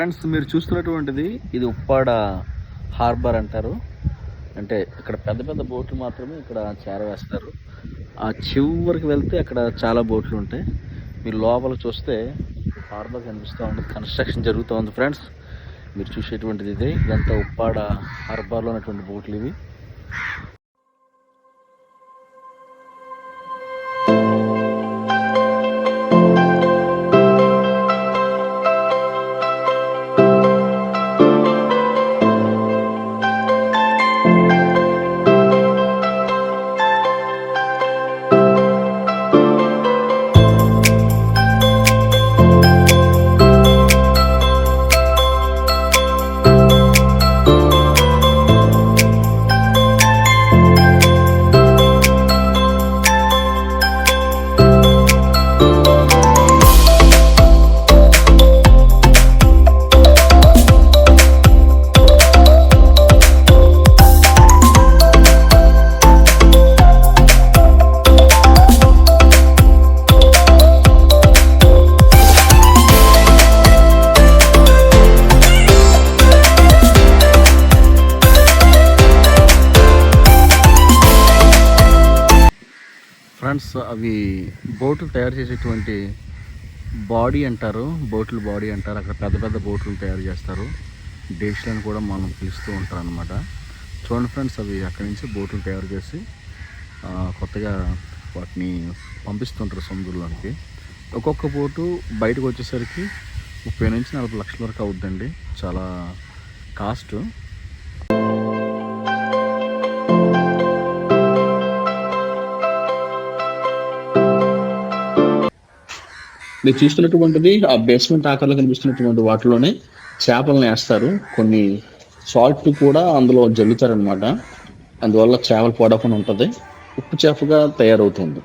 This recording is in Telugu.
ఫ్రెండ్స్, మీరు చూస్తున్నటువంటిది ఇది ఉప్పాడ హార్బర్ అంటారు. అంటే ఇక్కడ పెద్ద పెద్ద బోట్లు మాత్రమే ఇక్కడ చేరవేస్తారు. ఆ చివరికి వెళ్తే అక్కడ చాలా బోట్లు ఉంటాయి. మీరు లోపల చూస్తే హార్బర్ కనిపిస్తూ ఉంటుంది, కన్స్ట్రక్షన్ జరుగుతూ ఉంది. ఫ్రెండ్స్, మీరు చూసేటువంటిది ఇదంతా ఉప్పాడ హార్బర్లో ఉన్నటువంటి బోట్లు ఇవి. ఫ్రెండ్స్, అవి బోట్లు తయారు చేసేటువంటి బాడీ అంటారు, బోట్లు బాడీ అంటారు. అక్కడ పెద్ద పెద్ద బోట్లు తయారు చేస్తారు. డేష్లను కూడా మనం పిలుస్తూ ఉంటారు అనమాట. చూడండి ఫ్రెండ్స్, అవి అక్కడి నుంచి బోట్లు తయారు చేసి కొత్తగా వాటిని పంపిస్తుంటారు సముద్రంలోనికి. ఒక్కొక్క బోటు బయటకు వచ్చేసరికి 30 నుంచి 40 లక్షల వరకు అవుద్దండి. చాలా కాస్ట్. మీరు చూస్తున్నటువంటిది ఆ బేస్మెంట్ ఆకారంలో కనిపిస్తున్నటువంటి వాటిలోనే చేపలను వేస్తారు. కొన్ని సాల్ట్ కూడా అందులో జల్లుతారనమాట. అందువల్ల చేపలు పోడకుండా ఉంటుంది. ఉప్పు చేపగా తయారవుతుంది.